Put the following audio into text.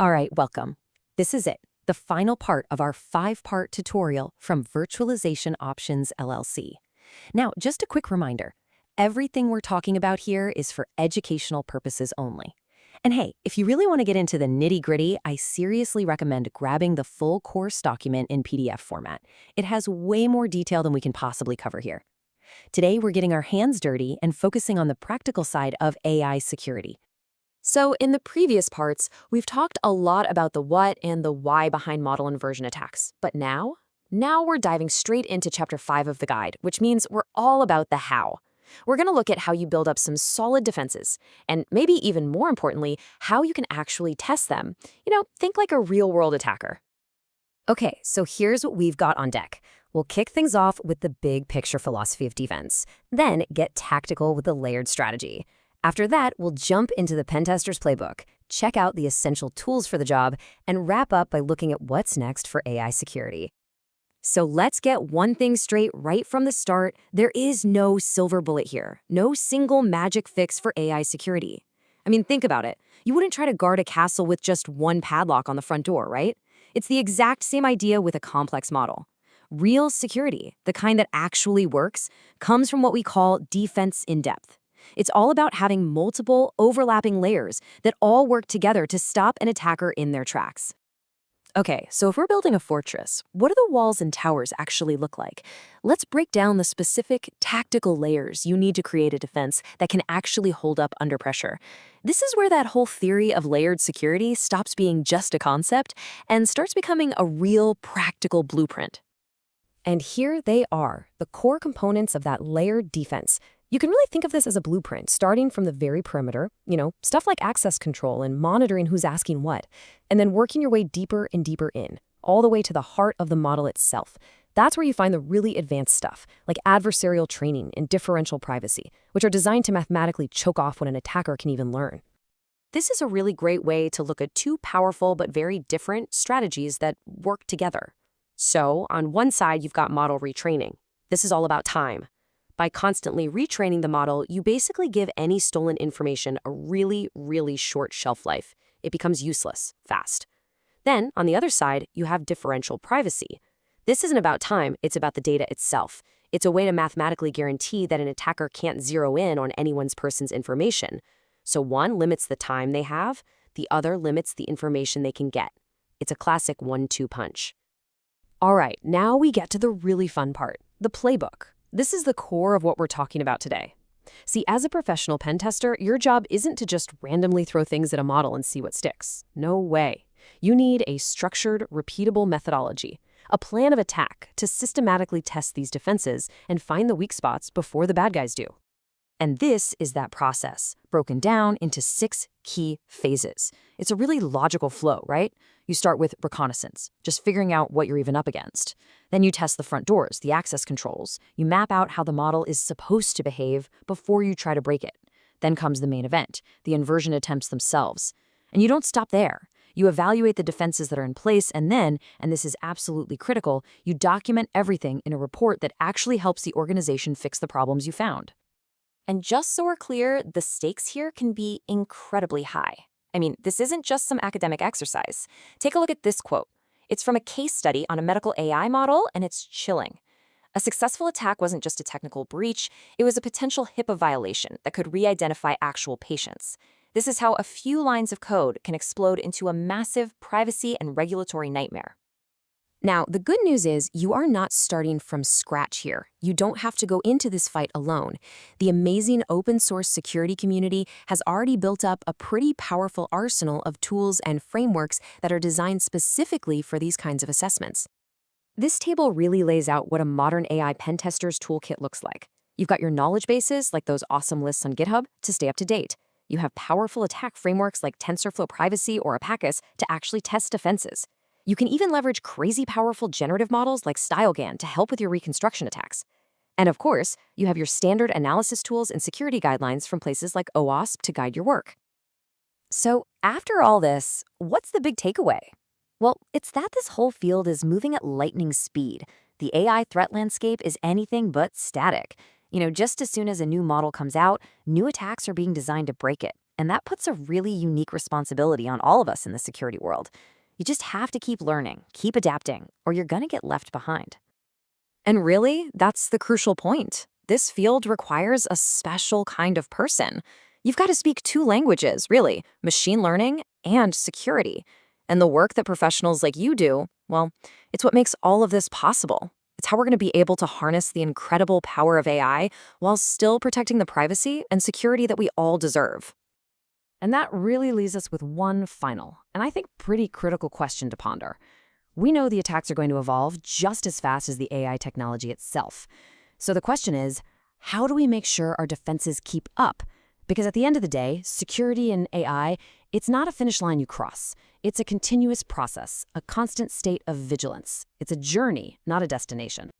All right, welcome. This is it, the final part of our 5-part tutorial from Virtualization Options LLC. Now, just a quick reminder, everything we're talking about here is for educational purposes only. And hey, if you really want to get into the nitty-gritty, I seriously recommend grabbing the full course document in PDF format. It has way more detail than we can possibly cover here. Today, we're getting our hands dirty and focusing on the practical side of AI security. So in the previous parts, we've talked a lot about the what and the why behind model inversion attacks. But now we're diving straight into Chapter 5 of the guide, which means we're all about the how. We're going to look at how you build up some solid defenses, and maybe even more importantly, how you can actually test them. Think like a real-world attacker. Okay, so here's what we've got on deck. We'll kick things off with the big picture philosophy of defense, then get tactical with the layered strategy. After that, we'll jump into the Pentesters playbook, check out the essential tools for the job, and wrap up by looking at what's next for AI security. So let's get one thing straight right from the start. There is no silver bullet here, no single magic fix for AI security. I mean, think about it. You wouldn't try to guard a castle with just one padlock on the front door, right? It's the exact same idea with a complex model. Real security, the kind that actually works, comes from what we call defense in depth. It's all about having multiple, overlapping layers that all work together to stop an attacker in their tracks. Okay, so if we're building a fortress, what do the walls and towers actually look like? Let's break down the specific tactical layers you need to create a defense that can actually hold up under pressure. This is where that whole theory of layered security stops being just a concept and starts becoming a real practical blueprint. And here they are, the core components of that layered defense. You can really think of this as a blueprint, starting from the very perimeter, stuff like access control and monitoring who's asking what, and then working your way deeper and deeper in, all the way to the heart of the model itself. That's where you find the really advanced stuff, like adversarial training and differential privacy, which are designed to mathematically choke off what an attacker can even learn. This is a really great way to look at two powerful but very different strategies that work together. So, on one side, you've got model retraining. This is all about time. By constantly retraining the model, you basically give any stolen information a really, really short shelf life. It becomes useless, fast. Then, on the other side, you have differential privacy. This isn't about time, it's about the data itself. It's a way to mathematically guarantee that an attacker can't zero in on anyone's person's information. So one limits the time they have, the other limits the information they can get. It's a classic 1-2 punch. All right, now we get to the really fun part, the playbook. This is the core of what we're talking about today. See, as a professional pen tester, your job isn't to just randomly throw things at a model and see what sticks. No way. You need a structured, repeatable methodology, a plan of attack to systematically test these defenses and find the weak spots before the bad guys do. And this is that process, broken down into 6 key phases. It's a really logical flow, right? You start with reconnaissance, just figuring out what you're even up against. Then you test the front doors, the access controls. You map out how the model is supposed to behave before you try to break it. Then comes the main event, the inversion attempts themselves. And you don't stop there. You evaluate the defenses that are in place, and then, and this is absolutely critical, you document everything in a report that actually helps the organization fix the problems you found. And just so we're clear, the stakes here can be incredibly high. I mean, this isn't just some academic exercise. Take a look at this quote. It's from a case study on a medical AI model, and it's chilling. A successful attack wasn't just a technical breach, it was a potential HIPAA violation that could re-identify actual patients. This is how a few lines of code can explode into a massive privacy and regulatory nightmare. Now, the good news is you are not starting from scratch here. You don't have to go into this fight alone. The amazing open source security community has already built up a pretty powerful arsenal of tools and frameworks that are designed specifically for these kinds of assessments. This table really lays out what a modern AI pen tester's toolkit looks like. You've got your knowledge bases, like those awesome lists on GitHub, to stay up to date. You have powerful attack frameworks like TensorFlow Privacy or Apacus to actually test defenses. You can even leverage crazy powerful generative models like StyleGAN to help with your reconstruction attacks. And of course, you have your standard analysis tools and security guidelines from places like OWASP to guide your work. So after all this, what's the big takeaway? Well, it's that this whole field is moving at lightning speed. The AI threat landscape is anything but static. Just as soon as a new model comes out, new attacks are being designed to break it. And that puts a really unique responsibility on all of us in the security world. You just have to keep learning, keep adapting, or you're going to get left behind. And really, that's the crucial point. This field requires a special kind of person. You've got to speak two languages, really, machine learning and security. And the work that professionals like you do, well, it's what makes all of this possible. It's how we're going to be able to harness the incredible power of AI while still protecting the privacy and security that we all deserve. And that really leaves us with one final, and I think pretty critical question to ponder. We know the attacks are going to evolve just as fast as the AI technology itself. So the question is, how do we make sure our defenses keep up? Because at the end of the day, security and AI, it's not a finish line you cross. It's a continuous process, a constant state of vigilance. It's a journey, not a destination.